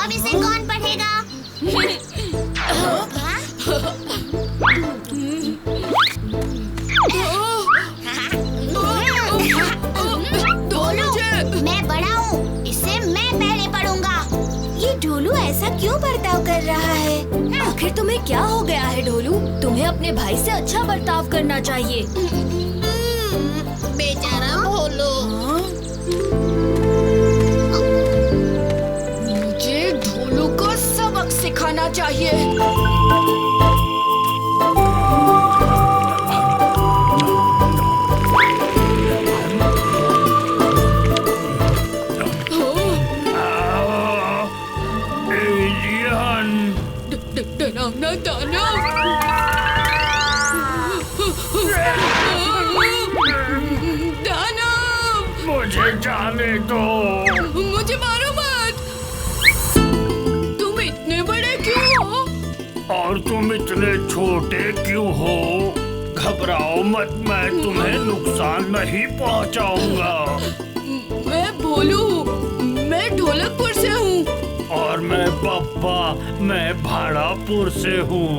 अब इसे कौन पढ़ेगा? ढोलू, मैं बड़ा हूँ, इसे मैं पहले पढ़ूंगा। ये ढोलू ऐसा क्यों बर्ताव कर रहा है? आखिर तुम्हें क्या हो गया है ढोलू? तुम्हें अपने भाई से अच्छा बर्ताव करना चाहिए। बेचारा ढोलू। मुझे ढोलू को सबक सिखाना चाहिए। डरावना दानव। दानव, मुझे जाने दो। मुझे मारो मत। तुम इतने बड़े क्यों हो? और तुम इतने छोटे क्यों हो? घबराओ मत, मैं तुम्हें नुकसान नहीं पहुंचाऊंगा। मैं भोलू, मैं ढोलकपुर से हूँ। और मैं पप्पा, मैं भाड़ापुर से हूँ।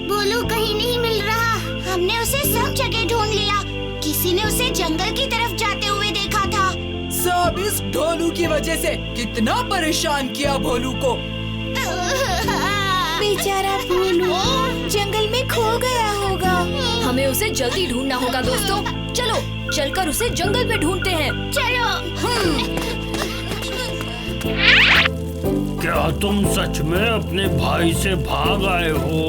भोलू कहीं नहीं मिल रहा। हमने उसे सब जगह ढूंढ लिया। किसी ने उसे जंगल की तरफ जाते हुए देखा था। सब इस ढोलू की वजह से कितना परेशान किया भोलू को। बेचारा भोलू जंगल में खो गया होगा। हमें उसे जल्दी ढूंढना होगा दोस्तों। चलो चलकर उसे जंगल में ढूंढते हैं। चलो। क्या तुम सच में अपने भाई से भाग आए हो?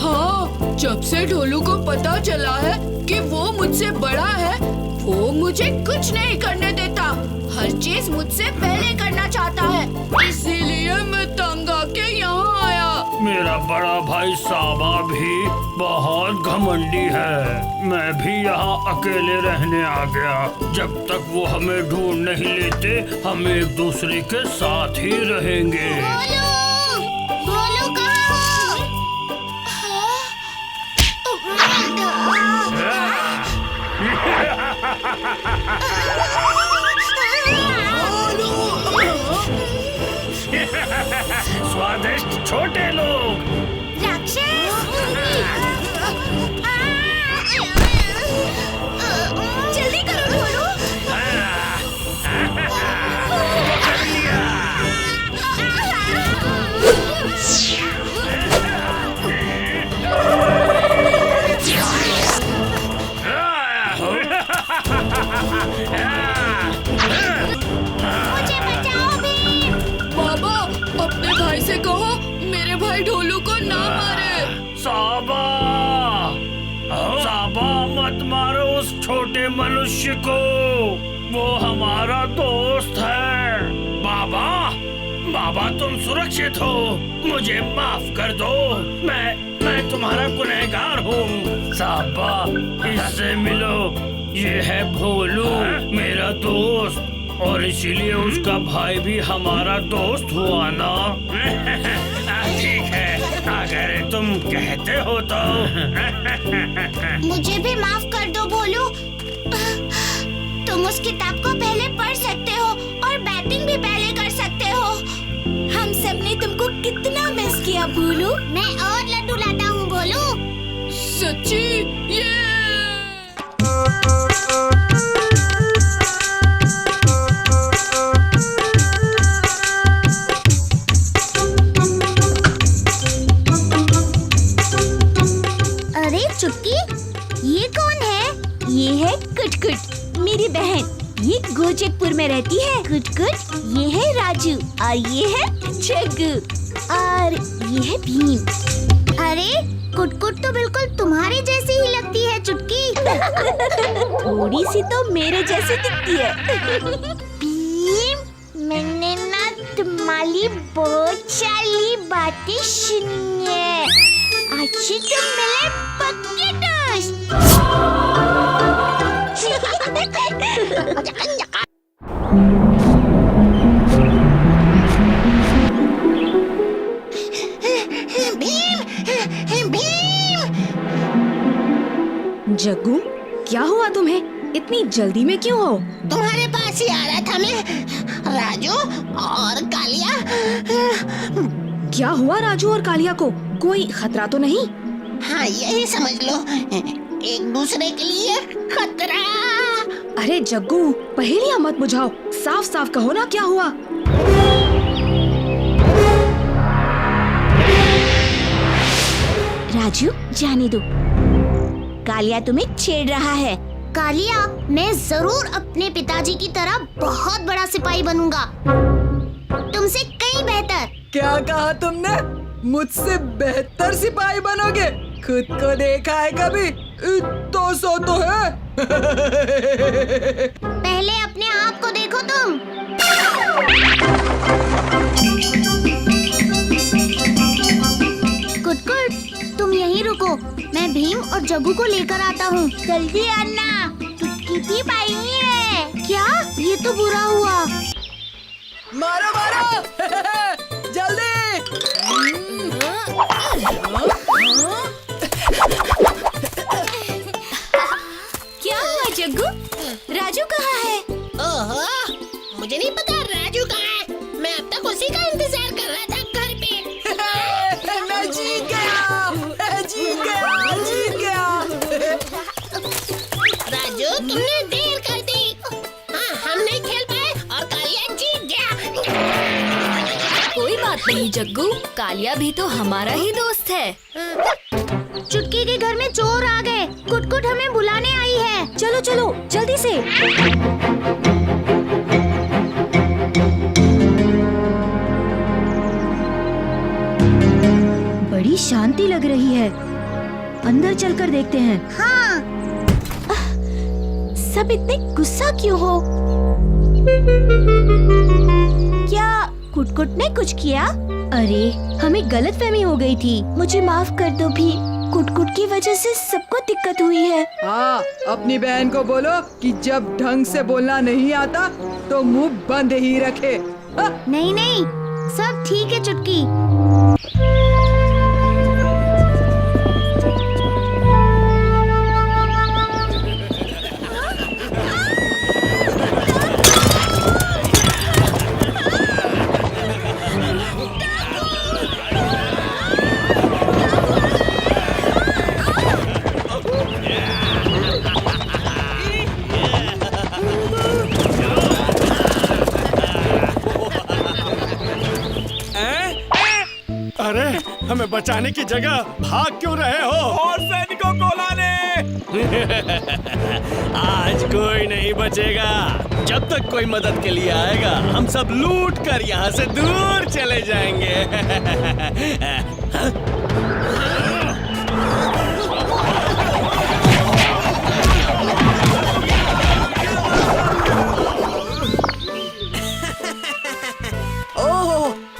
हाँ, जब से ढोलू को पता चला है कि वो मुझसे बड़ा है, वो मुझे कुछ नहीं करने देता। हर चीज मुझसे पहले करना चाहता है। इसीलिए मैं तंग आके यहाँ आया। मेरा बड़ा भाई साबा भी बहुत घमंडी है। मैं भी यहाँ अकेले रहने आ गया। जब तक वो हमें ढूंढ नहीं लेते, हम एक दूसरे के साथ ही रहेंगे। भोलू, भोलू कहाँ स्वादिष्ट छोटे लोग। जल्दी करो ढोलू। पकड़ लिया। मुझे बचाओ भीम। बाबा, अपने भाई से कहो मेरे भाई ढोलू को ना मारे। साबा, साबा मत मारो उस छोटे मनुष्य को। वो हमारा दोस्त है। बाबा, बाबा तुम सुरक्षित हो। मुझे माफ कर दो। मैं तुम्हारा गुनहगार हूँ। साबा, इससे मिलो। ये है भोलू, मेरा दोस्त। और इसीलिए उसका भाई भी हमारा दोस्त हुआ ना। ठीक है, अगर तुम कहते हो तो। मुझे भी माफ कर दो भोलू। तुम उस किताब को पहले पढ़ सकते हो और बैटिंग भी पहले कर सकते हो। हम सब ने तुमको कितना मिस किया भोलू। मैं और लड्डू लाता हूँ भोलू। सच्ची? ये अरे चुटकी, ये कौन है? ये है कुट-कुट, मेरी बहन। ये गोचकपुर में रहती है। कुट-कुट, ये है राजू और ये है जग्गू और ये है भीम। अरे कुट-कुट तो बिल्कुल तुम्हारे जैसी ही लगती है चुटकी। थोड़ी सी तो मेरे जैसी दिखती है। भीम, मैंने ना तुम्हारी बहुत सारी बातें सुनी है। अच्छी तुम मिले पक्के दोस्त। जग्गू, क्या हुआ तुम्हें? इतनी जल्दी में क्यों हो? तुम्हारे पास ही आ रहा था मैं, राजू और कालिया। क्या हुआ राजू और कालिया को? कोई खतरा तो नहीं? हाँ, यही समझ लो, एक दूसरे के लिए खतरा। अरे जग्गू, पहेलियां मत बुझाओ, साफ साफ कहो ना क्या हुआ। राजू जाने दो, कालिया तुम्हें छेड़ रहा है। कालिया, मैं जरूर अपने पिताजी की तरह बहुत बड़ा सिपाही बनूंगा, तुमसे कहीं बेहतर। क्या कहा तुमने? मुझसे बेहतर सिपाही बनोगे? खुद को देखा है कभी? इतना सा तो है। पहले अपने आप को देखो तुम। कुटकुट, तुम यहीं रुको, मैं भीम और जग्गू को लेकर आता हूँ। जल्दी आना, चुटकी पाएंगे है। क्या? ये तो बुरा हुआ। मारो मारो, जल्दी। क्या हुआ जग्गू? राजू कहाँ है? ओहो, मुझे नहीं पता राजू कहाँ है। मैं अब तक उसी का इंतजार कर रहा था घर पे। मैं जीत गया, जीत गया, जीत गया। राजू, तुमने देर कर दी। हाँ, हम नहीं खेल पाए और कालिया जीत गया। कोई बात नहीं जग्गू, कालिया भी तो हमारा ही दोस्त है। चुटकी के घर में चोर आ गए, कुटकुट हमें बुलाने आई है। चलो चलो जल्दी से। बड़ी शांति लग रही है, अंदर चलकर देखते हैं। हाँ। सब इतने गुस्सा क्यों हो? क्या कुटकुट ने कुछ किया? अरे हमें गलतफहमी हो गई थी, मुझे माफ कर दो भी। कुटकुट की वजह से सबको दिक्कत हुई है। हाँ, अपनी बहन को बोलो कि जब ढंग से बोलना नहीं आता तो मुंह बंद ही रखे। नहीं नहीं, सब ठीक है चुटकी। अरे, हमें बचाने की जगह भाग क्यों रहे हो? और सैनिकों को लाने। आज कोई नहीं बचेगा। जब तक कोई मदद के लिए आएगा, हम सब लूट कर यहाँ से दूर चले जाएंगे।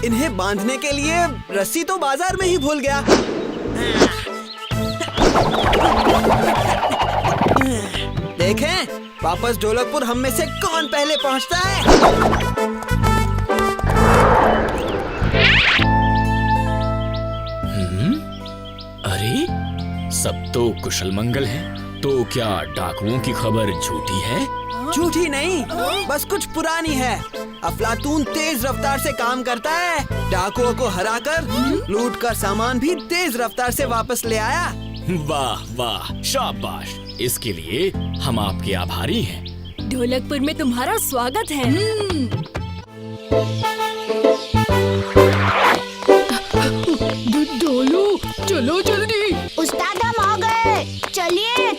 इन्हें बांधने के लिए रस्सी तो बाजार में ही भूल गया। देखें, वापस ढोलकपुर हम में से कौन पहले पहुंचता है। अरे, सब तो कुशल मंगल है। तो क्या डाकुओं की खबर झूठी है? झूठी नहीं, बस कुछ पुरानी है। अफलातून तेज रफ्तार से काम करता है। डाकुओं को हराकर लूट कर सामान भी तेज रफ्तार से वापस ले आया। वाह वाह, शाबाश। इसके लिए हम आपके आभारी हैं। ढोलकपुर में तुम्हारा स्वागत है। ढोलू, चलो जल्दी। उस्ताद, हम आ गए, चलिए।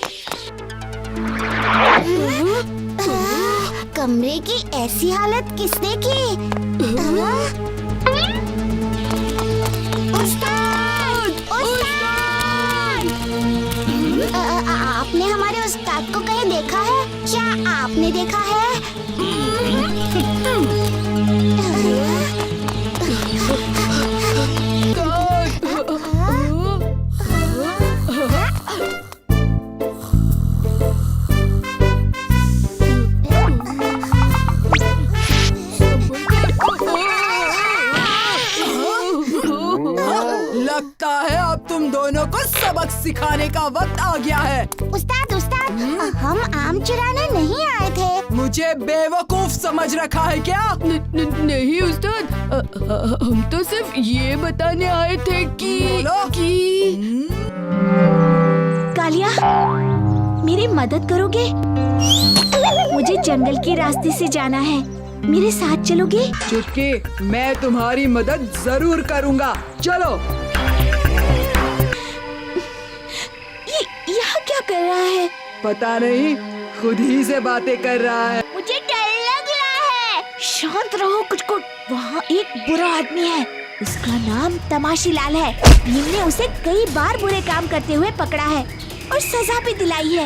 कमरे की ऐसी हालत किसने की? उस्ताद! उस्ताद! आपने हमारे उस्ताद को कहीं देखा है? क्या आपने देखा है? लगता है अब तुम दोनों को सबक सिखाने का वक्त आ गया है। उस्ताद, उस्ताद, हम आम चुराना मुझे बेवकूफ समझ रखा है क्या? नहीं उस्ताद, हम तो सिर्फ ये बताने आए थे कि कालिया, मेरी मदद करोगे? मुझे जंगल के रास्ते से जाना है, मेरे साथ चलोगे? चुटकी, मैं तुम्हारी मदद जरूर करूँगा। चलो। यहाँ क्या कर रहा है? पता नहीं, खुद ही से बातें कर रहा है। मुझे डर लग रहा है। शांत रहो कुछ-कुछ। वहाँ एक बुरा आदमी है, उसका नाम तमाशीलाल है। भीम ने उसे कई बार बुरे काम करते हुए पकड़ा है और सजा भी दिलाई है।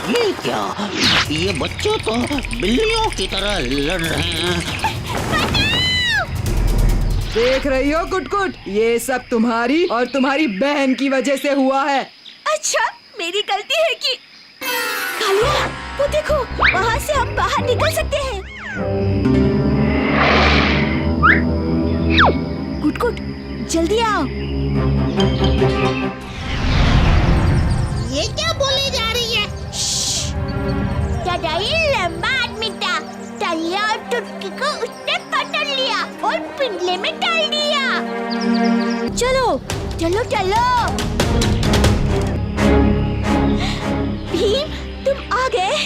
ये क्या? ये बच्चे तो बिल्लियों की तरह लड़ रहे हैं। देख रही हो कुटकुट, ये सब तुम्हारी और तुम्हारी बहन की वजह से हुआ है। अच्छा, मेरी गलती है कि कालिया, वो देखो, वहाँ से हम बाहर निकल सकते हैं। कुट-कुट, जल्दी आओ। ये क्या बोले जा रही है? दादा, ये लंबा आदमी था। टलिया और टुटकी को उसने पकड़ लिया और पिंजरे में डाल दिया। चलो चलो चलो। भीम, तुम आ गए?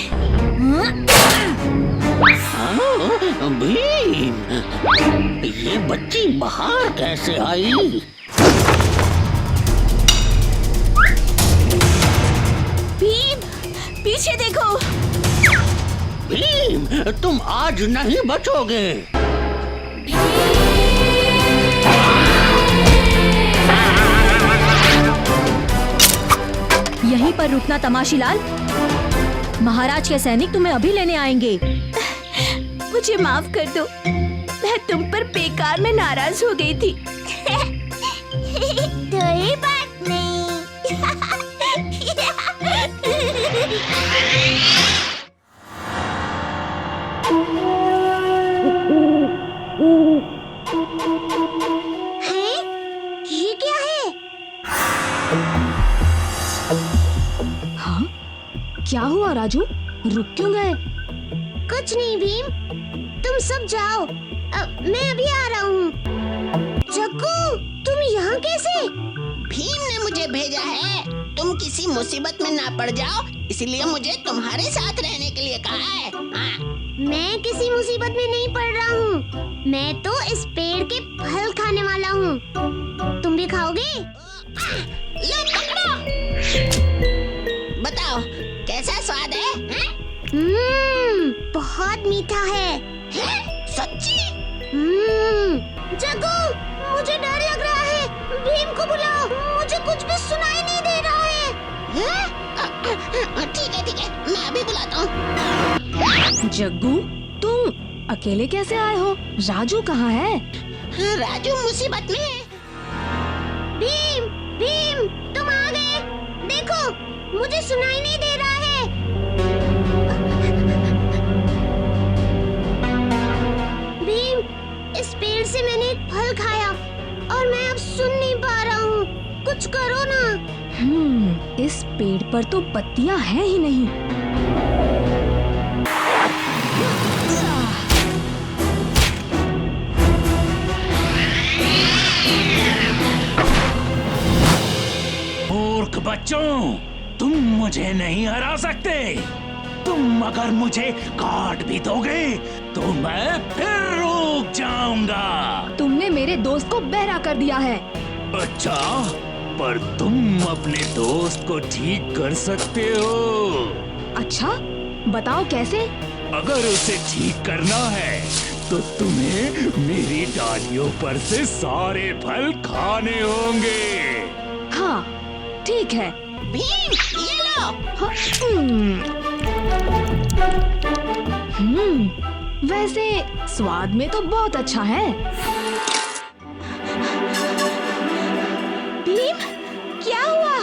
हाँ, भीम, ये बच्ची बाहर कैसे आई? भीम, पीछे देखो। भीम, तुम आज नहीं बचोगे। यहीं पर रुकना तमाशीलाल, महाराज के सैनिक तुम्हें अभी लेने आएंगे। मुझे माफ कर दो, मैं तुम पर बेकार में नाराज हो गई थी। कोई बात नहीं। हैं? ये क्या है? हाँ? क्या हुआ राजू? रुक क्यों गए? कुछ नहीं भीम, तुम सब जाओ, मैं अभी आ रहा हूँ। जग्गू, तुम यहाँ कैसे? भीम ने मुझे भेजा है, तुम किसी मुसीबत में ना पड़ जाओ, इसलिए मुझे तुम्हारे साथ रहने के लिए कहा है। हाँ। मैं किसी मुसीबत में नहीं पड़ रहा हूँ, मैं तो इस पेड़ के फल खाने वाला हूँ। तुम भी खाओगे? लो पकड़ो। बताओ कैसा स्वाद है? बहुत मीठा है। सच्ची? जग्गू, मुझे डर लग रहा है। भीम को बुलाओ, मुझे कुछ भी सुनाई नहीं दे रहा है। ठीक है, मैं अभी बुलाता हूँ। जग्गू, तुम अकेले कैसे आए हो? राजू कहाँ है? राजू मुसीबत में है। भीम, तुम आ गए। देखो, मुझे सुनाई नहीं दे रहा है। भीम, इस पेड़ से मैंने एक फल खाया और मैं अब सुन नहीं पा रहा हूँ। कुछ करो ना। इस पेड़ पर तो पत्तियां हैं ही नहीं। मूर्ख बच्चों, तुम मुझे नहीं हरा सकते। तुम अगर मुझे काट भी दोगे तो मैं फिर रुक जाऊंगा। तुमने मेरे दोस्त को बहरा कर दिया है। अच्छा, पर तुम अपने दोस्त को ठीक कर सकते हो। अच्छा, बताओ कैसे? अगर उसे ठीक करना है तो तुम्हें मेरी डालियों पर से सारे फल खाने होंगे। हाँ, ठीक है। भीम, ये लो। वैसे स्वाद में तो बहुत अच्छा है। भीम, क्या हुआ?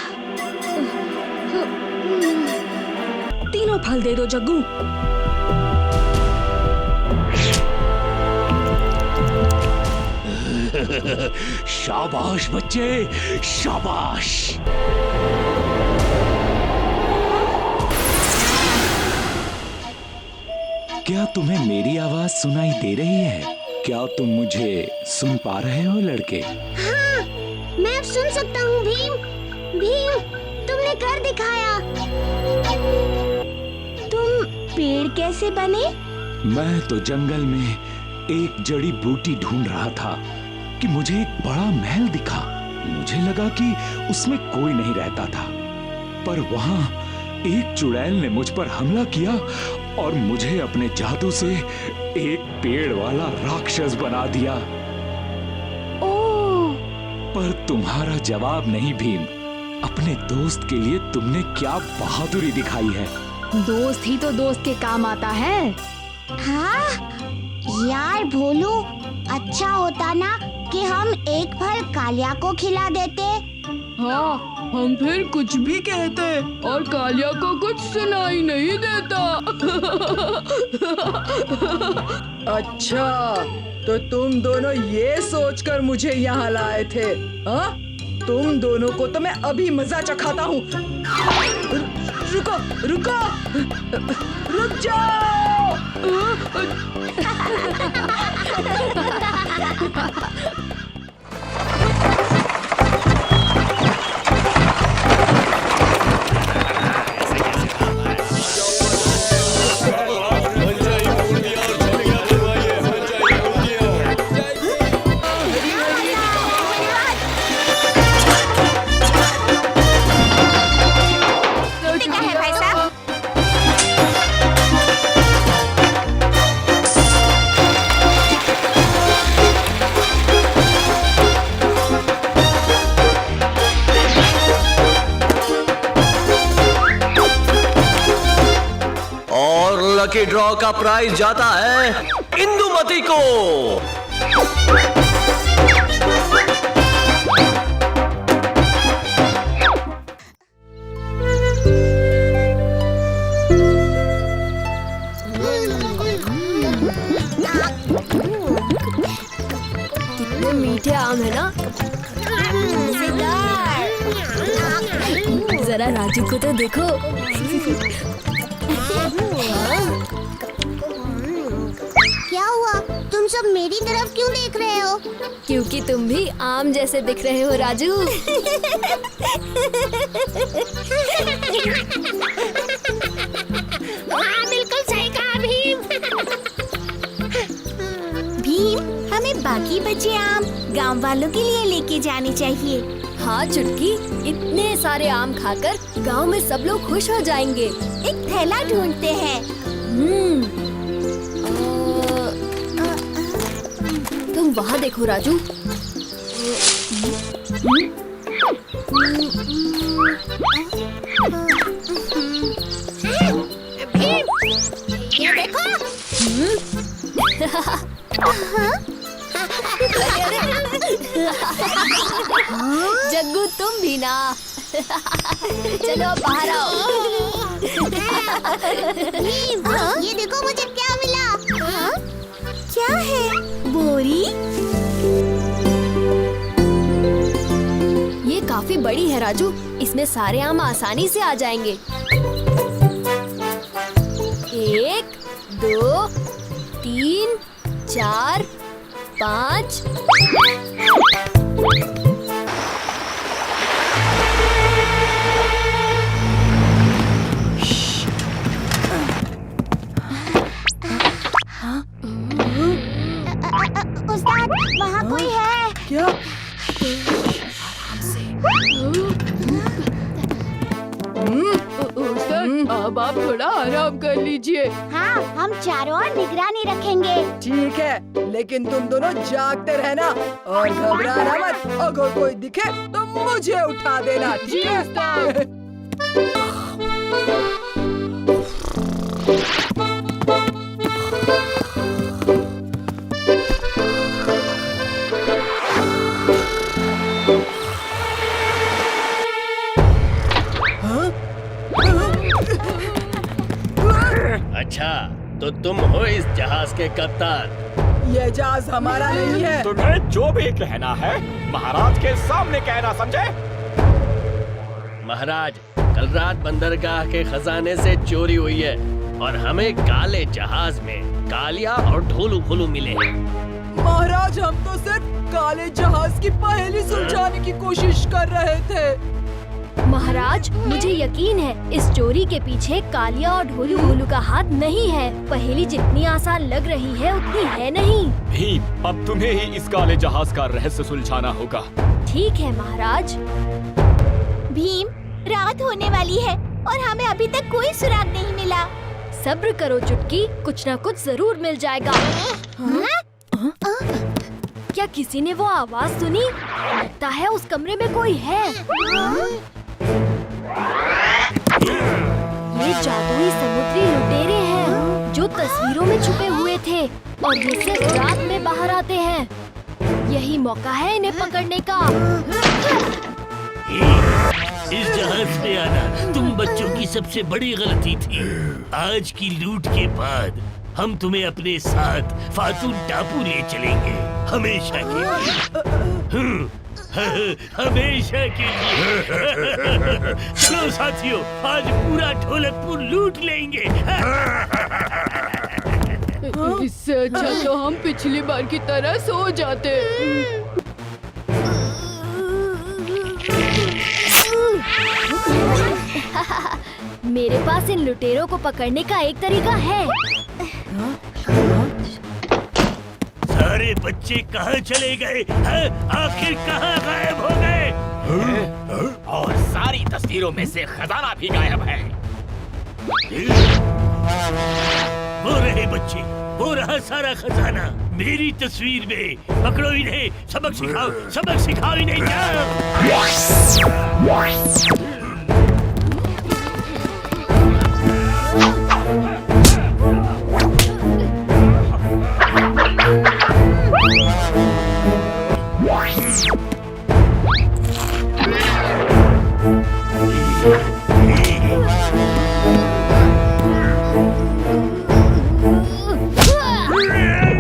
तीनों फल दे दो जग्गू। शाबाश बच्चे, शाबाश। क्या तुम्हें मेरी आवाज सुनाई दे रही है? क्या तुम मुझे सुन पा रहे हो लड़के? हाँ, मैं अब सुन सकता हूँ भीम। भीम, तुमने कर दिखाया। तुम पेड़ कैसे बने? मैं तो जंगल में एक जड़ी बूटी ढूंढ रहा था कि मुझे एक बड़ा महल दिखा। मुझे लगा कि उसमें कोई नहीं रहता था, पर वहां एक चुड़ैल ने मुझ पर हमला किया और मुझे अपने जादू से एक पेड़ वाला राक्षस बना दिया। ओह! पर तुम्हारा जवाब नहीं भीम। अपने दोस्त के लिए तुमने क्या बहादुरी दिखाई है। दोस्त ही तो दोस्त के काम आता है। हाँ यार भोलू, अच्छा होता ना कि हम एक फल कालिया को खिला देते। हाँ, हम फिर कुछ भी कहते और कालिया को कुछ सुनाई नहीं देता। अच्छा, तो तुम दोनों ये सोचकर मुझे यहाँ लाए थे? हाँ, तुम दोनों को तो मैं अभी मजा चखाता हूँ। रुको, रुको, रुक जाओ। लकी ड्रॉ का प्राइज जाता है इंदुमती को। कितने मीठे आम है ना। जरा राजू को तो देखो। क्या हुआ? तुम सब मेरी तरफ क्यों देख रहे हो? क्योंकि तुम भी आम जैसे दिख रहे हो राजू। हाँ, बिल्कुल सही कहा भीम। भीम, हमें बाकी बचे आम गांव वालों के लिए लेके जाने चाहिए। हाँ चुटकी, इतने सारे आम खाकर गांव में सब लोग खुश हो जाएंगे। एक थैला ढूंढते हैं। तुम वहाँ देखो राजू। भीम, ये देखो। जग्गू तुम भी ना। चलो बाहर आओ। भीम, ये देखो मुझे क्या मिला। क्या है? बोरी? ये काफी बड़ी है राजू, इसमें सारे आम आसानी से आ जाएंगे। 1, 2, 3, 4, 5। उस्ताद, वहाँ कोई है। क्या? उस्ताद, अब आप थोड़ा आराम कर लीजिए। हाँ, हम चारों ओर निगरानी रखेंगे। ठीक है, लेकिन तुम दोनों जागते रहना और घबराना मत। अगर कोई दिखे तो मुझे उठा देना। जी उस्ताद। अच्छा, तो तुम हो इस जहाज के कप्तान। ये जहाज हमारा नहीं है। तुम्हें जो भी कहना है महाराज के सामने कहना, समझे? महाराज, कल रात बंदरगाह के खजाने से चोरी हुई है। और हमें काले जहाज में कालिया और ढोलू भोलू मिले हैं। महाराज, हम तो सिर्फ काले जहाज की पहेली सुलझाने की कोशिश कर रहे थे। महाराज, मुझे यकीन है इस चोरी के पीछे कालिया और ढोलू भोलू का हाथ नहीं है। पहेली जितनी आसान लग रही है उतनी है नहीं। भीम, अब तुम्हें ही इस काले जहाज का रहस्य सुलझाना होगा। ठीक है महाराज। भीम, रात होने वाली है और हमें अभी तक कोई सुराग नहीं मिला। सब्र करो चुटकी, कुछ न कुछ जरूर मिल जाएगा। क्या किसी ने वो आवाज सुनी? लगता है उस कमरे में कोई है। ये जादुई समुद्री लुटेरे हैं जो तस्वीरों में छुपे हुए थे और ये सिर्फ रात में बाहर आते हैं। यही मौका है इन्हें पकड़ने का। इस जहाज पे आना तुम बच्चों की सबसे बड़ी गलती थी। आज की लूट के बाद हम तुम्हें अपने साथ फातून टापू ले चलेंगे, हमेशा के लिए। हमेशा के लिए। चलो साथियों, आज पूरा ढोलकपुर लूट लेंगे। इससे अच्छा तो हम पिछली बार की तरह सो जाते। मेरे पास इन लुटेरों को पकड़ने का एक तरीका है। सारे बच्चे कहाँ चले गए? आखिर कहाँ गायब हो गए? और सारी तस्वीरों में से खजाना भी गायब है। वो रहे बच्चे, वो रहा सारा खजाना मेरी तस्वीर में। पकड़ो इन्हें, सबक सिखाओ इन्हें।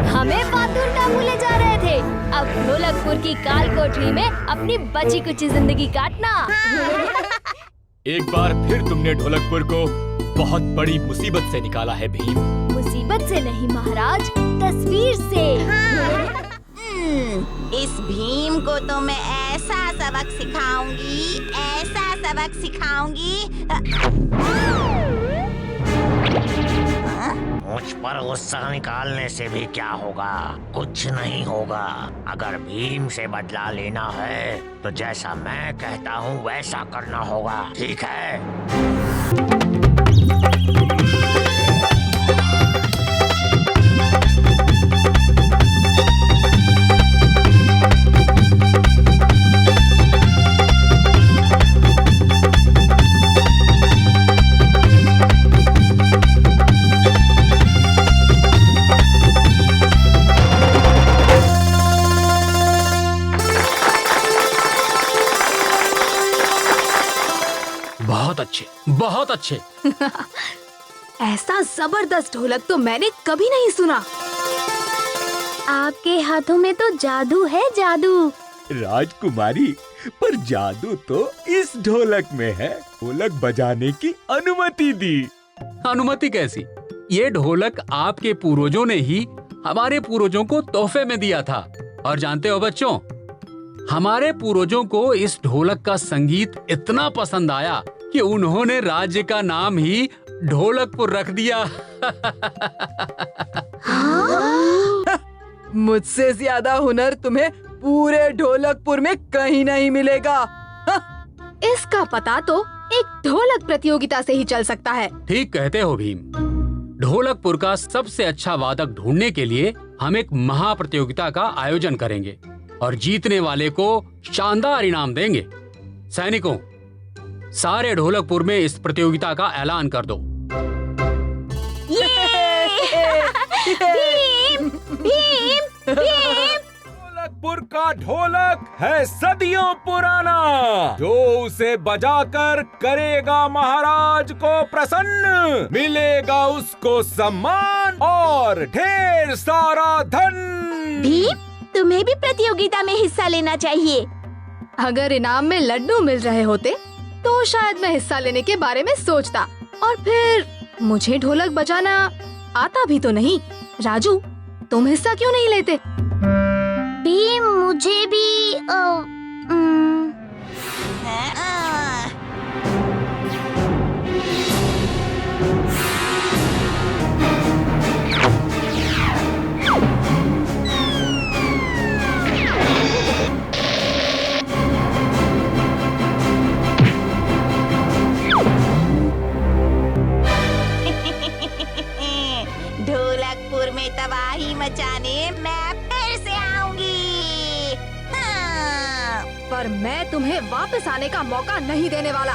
हमें फातून टापू ले जा रहे थे, अब ढोलकपुर की काल कोठरी में अपनी बची कुची जिंदगी काटना। एक बार फिर तुमने ढोलकपुर को बहुत बड़ी मुसीबत से निकाला है भीम। मुसीबत से नहीं महाराज, तस्वीर से। इस भीम को तो मैं ऐसा सबक सिखाऊंगी। मुझ पर गुस्सा निकालने से भी क्या होगा? कुछ नहीं होगा। अगर भीम से बदला लेना है तो जैसा मैं कहता हूँ वैसा करना होगा, ठीक है? बहुत अच्छे। ऐसा जबरदस्त ढोलक तो मैंने कभी नहीं सुना। आपके हाथों में तो जादू है, जादू। राजकुमारी, पर जादू तो इस ढोलक में है। ढोलक बजाने की अनुमति दी। अनुमति कैसी? ये ढोलक आपके पूर्वजों ने ही हमारे पूर्वजों को तोहफे में दिया था। और जानते हो बच्चों, हमारे पूर्वजों को इस ढोलक का संगीत इतना पसंद आया कि उन्होंने राज्य का नाम ही ढोलकपुर रख दिया। मुझसे ज्यादा हुनर तुम्हें पूरे ढोलकपुर में कहीं नहीं मिलेगा। इसका पता तो एक ढोलक प्रतियोगिता से ही चल सकता है। ठीक कहते हो भीम। ढोलकपुर का सबसे अच्छा वादक ढूंढने के लिए हम एक महाप्रतियोगिता का आयोजन करेंगे और जीतने वाले को शानदार इनाम देंगे। सैनिकों, सारे ढोलकपुर में इस प्रतियोगिता का ऐलान कर दो। भीम, भीम, भीम। ढोलकपुर का ढोलक है सदियों पुराना, जो उसे बजाकर करेगा महाराज को प्रसन्न, मिलेगा उसको सम्मान और ढेर सारा धन। भीम, तुम्हें भी प्रतियोगिता में हिस्सा लेना चाहिए। अगर इनाम में लड्डू मिल रहे होते तो शायद मैं हिस्सा लेने के बारे में सोचता और फिर मुझे ढोलक बजाना आता भी तो नहीं। राजू, तुम हिस्सा क्यों नहीं लेते? भीम, मुझे भी ढोलकपुर में तबाही मचाने मैं फिर से आऊंगी। हाँ। पर मैं तुम्हें वापस आने का मौका नहीं देने वाला।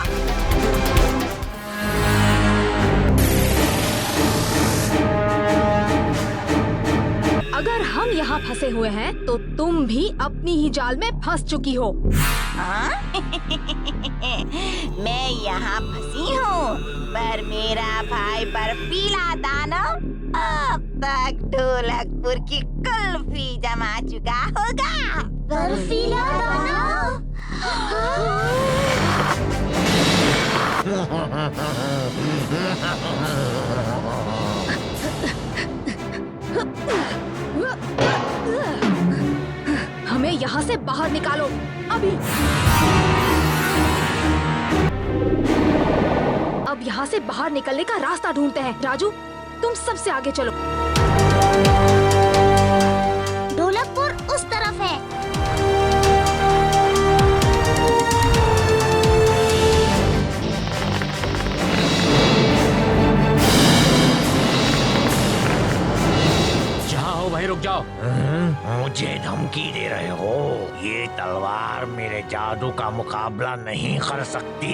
अगर हम यहाँ फंसे हुए हैं तो तुम भी अपनी ही जाल में फंस चुकी हो। हाँ? मैं यहाँ फंसी हूँ, पर मेरा भाई बर्फीला दानव अब तक ढोलकपुर की कुल्फी जमा चुका होगा। बर्फीला दानव? हमें यहाँ से बाहर निकालो अभी। अब यहाँ से बाहर निकलने का रास्ता ढूंढते हैं। राजू, तुम सबसे आगे चलो। ढोलकपुर उस तरफ है। जाओ भाई, रुक जाओ। मुझे धमकी दे रहे हो? ये तलवार मेरे जादू का मुकाबला नहीं कर सकती।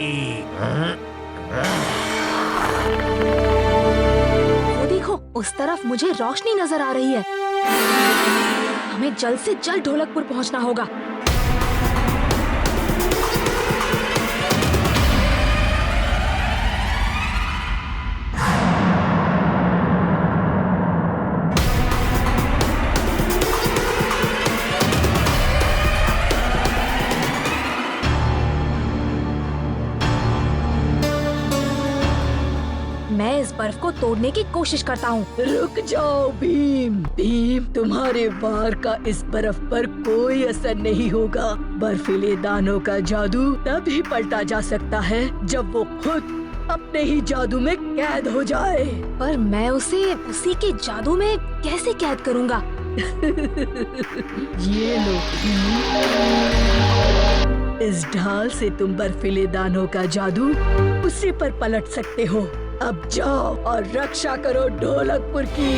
वो देखो, उस तरफ मुझे रोशनी नजर आ रही है। हमें जल्द से जल्द ढोलकपुर पहुंचना होगा। मैं इस बर्फ को तोड़ने की कोशिश करता हूँ। रुक जाओ भीम। भीम, तुम्हारे वार का इस बर्फ पर कोई असर नहीं होगा। बर्फीले दानों का जादू तभी पलटा जा सकता है जब वो खुद अपने ही जादू में कैद हो जाए। पर मैं उसे उसी के जादू में कैसे कैद करूँगा? ये लो, इस ढाल से तुम बर्फीले दानों का जादू उसी पर पलट सकते हो। अब जाओ और रक्षा करो ढोलकपुर की।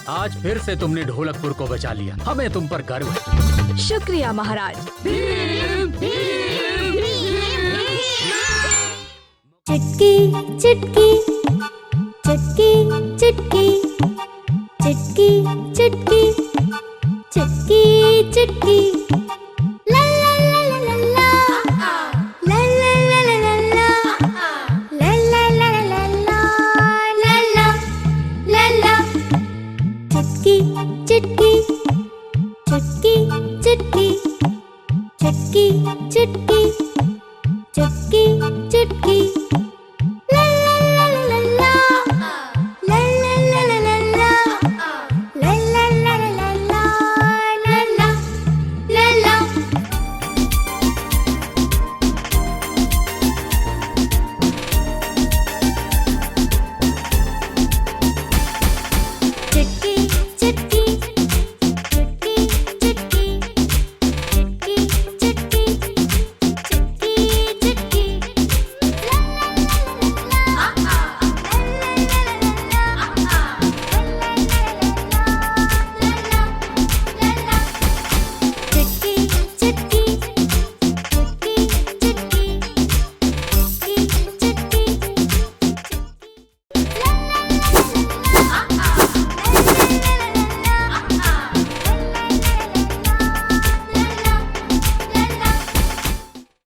आज फिर से तुमने ढोलकपुर को बचा लिया। हमें तुम पर गर्व है। शुक्रिया महाराज। चुटकी चुटकी चुटकी चुटकी चुटकी चुटकी चुटकी चुटकी ला ला ला ला ला ला ला ला ला ला ला ला ला ला ला ला ला ला चुटकी चुटकी चुटकी चुटकी चुटकी चुटकी